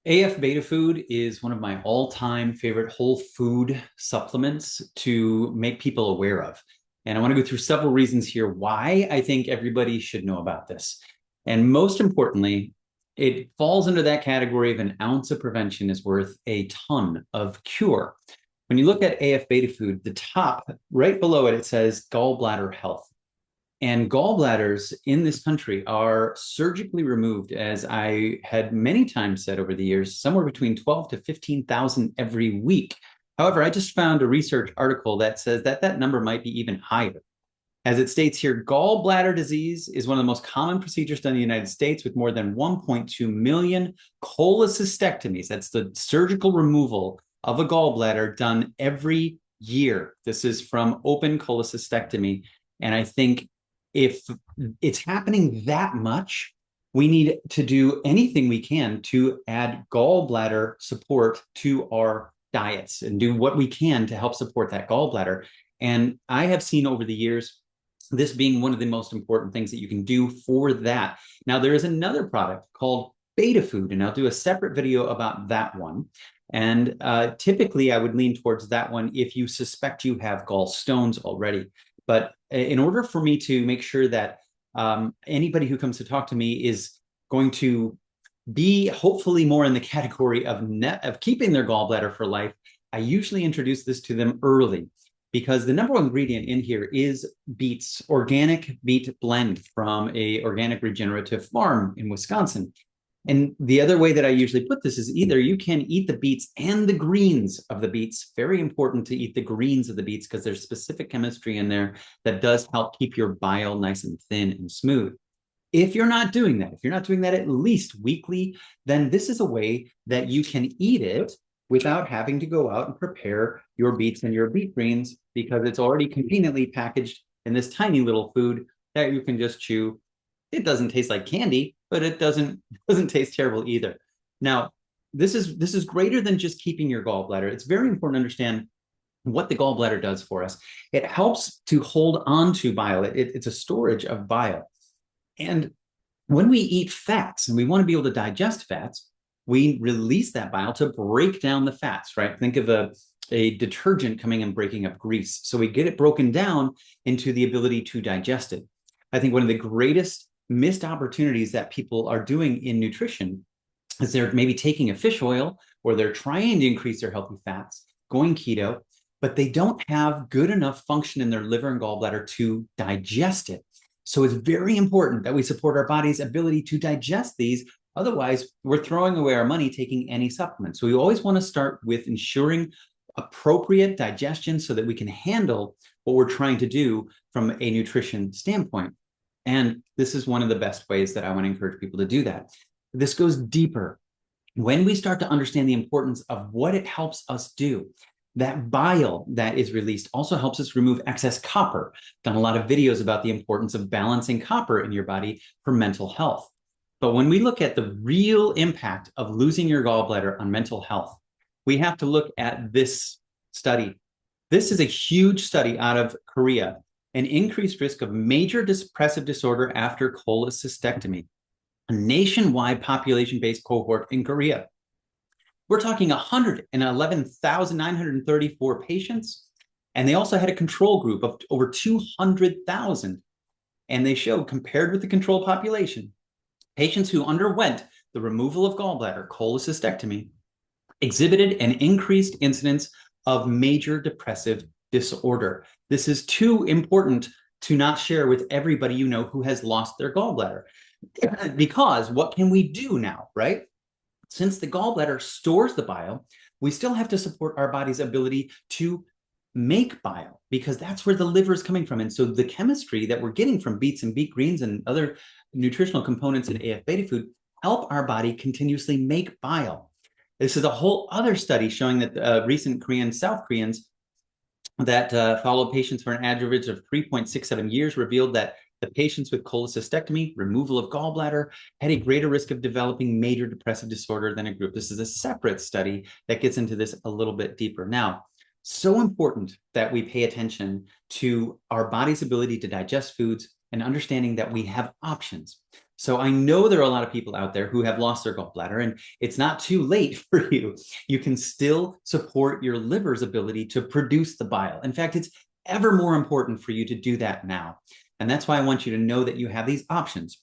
A-F Betafood is one of my all-time favorite whole food supplements to make people aware of. And I want to go through several reasons here why I think everybody should know about this. And most importantly, it falls under that category of an ounce of prevention is worth a ton of cure. When you look at A-F Betafood, the top right below it, it says gallbladder health. And gallbladders in this country are surgically removed, as I had many times said over the years, somewhere between 12 to 15,000 every week. However, I just found a research article that says that that number might be even higher. As it states here, gallbladder disease is one of the most common procedures done in the United States, with more than 1.2 million cholecystectomies. That's the surgical removal of a gallbladder done every year. This is from open cholecystectomy. And I think if it's happening that much, we need to do anything we can to add gallbladder support to our diets and do what we can to help support that gallbladder. And I have seen over the years this being one of the most important things that you can do for that. Now, there is another product called Betafood, and I'll do a separate video about that one. And typically, I would lean towards that one if you suspect you have gallstones already. But in order for me to make sure that anybody who comes to talk to me is going to be hopefully more in the category of keeping their gallbladder for life, I usually introduce this to them early, because the number one ingredient in here is beets, organic beet blend from a organic regenerative farm in Wisconsin. And the other way that I usually put this is either you can eat the beets and the greens of the beets. Very important to eat the greens of the beets because there's specific chemistry in there that does help keep your bile nice and thin and smooth. If you're not doing that at least weekly, then this is a way that you can eat it without having to go out and prepare your beets and your beet greens, because it's already conveniently packaged in this tiny little food that you can just chew. It doesn't taste like candy, but it doesn't taste terrible either. Now, this is greater than just keeping your gallbladder. It's very important to understand what the gallbladder does for us. It helps to hold on to bile. It's a storage of bile. And when we eat fats and we want to be able to digest fats, we release that bile to break down the fats, right? Think of a detergent coming and breaking up grease. So we get it broken down into the ability to digest it. I think one of the greatest missed opportunities that people are doing in nutrition is they're maybe taking a fish oil, or they're trying to increase their healthy fats, going keto, but they don't have good enough function in their liver and gallbladder to digest it. So it's very important that we support our body's ability to digest these. Otherwise, we're throwing away our money taking any supplements. So we always want to start with ensuring appropriate digestion so that we can handle what we're trying to do from a nutrition standpoint. And this is one of the best ways that I want to encourage people to do that. This goes deeper. When we start to understand the importance of what it helps us do, that bile that is released also helps us remove excess copper. I've done a lot of videos about the importance of balancing copper in your body for mental health. But when we look at the real impact of losing your gallbladder on mental health, we have to look at this study. This is a huge study out of Korea. An increased risk of major depressive disorder after cholecystectomy, a nationwide population-based cohort in Korea. We're talking 111,934 patients, and they also had a control group of over 200,000. And they showed, compared with the control population, patients who underwent the removal of gallbladder, cholecystectomy, exhibited an increased incidence of major depressive disorder. This is too important to not share with everybody you know who has lost their gallbladder. Because what can we do now, right? Since the gallbladder stores the bile, we still have to support our body's ability to make bile, because that's where the liver is coming from. And so the chemistry that we're getting from beets and beet greens and other nutritional components in A-F Betafood help our body continuously make bile. This is a whole other study showing that recent South Koreans that followed patients for an average of 3.67 years revealed that the patients with cholecystectomy, removal of gallbladder, had a greater risk of developing major depressive disorder than a group. This is a separate study that gets into this a little bit deeper. Now, so important that we pay attention to our body's ability to digest foods and understanding that we have options. So I know there are a lot of people out there who have lost their gallbladder, and it's not too late for you. You can still support your liver's ability to produce the bile. In fact, it's ever more important for you to do that now. And that's why I want you to know that you have these options.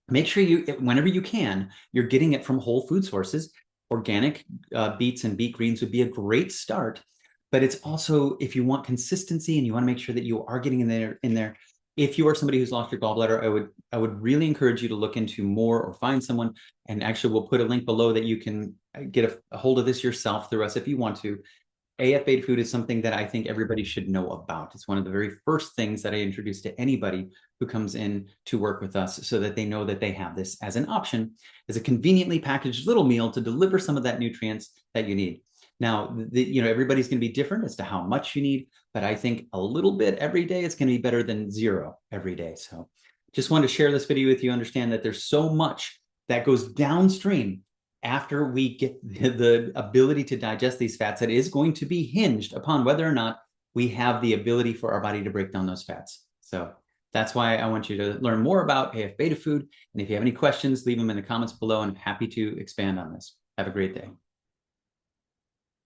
Make sure you, whenever you can, you're getting it from whole food sources. Organic beets and beet greens would be a great start. But it's also, if you want consistency and you want to make sure that you are getting in there, if you are somebody who's lost your gallbladder, I would really encourage you to look into more or find someone. And actually, we'll put a link below that you can get a hold of this yourself through us if you want to. A-F Betafood is something that I think everybody should know about. It's one of the very first things that I introduce to anybody who comes in to work with us, so that they know that they have this as an option, as a conveniently packaged little meal to deliver some of that nutrients that you need. Now, everybody's going to be different as to how much you need, but I think a little bit every day is going to be better than zero every day. So just wanted to share this video with you. Understand that there's so much that goes downstream after we get the ability to digest these fats that is going to be hinged upon whether or not we have the ability for our body to break down those fats. So that's why I want you to learn more about A-F Betafood. And if you have any questions, leave them in the comments below, and I'm happy to expand on this. Have a great day.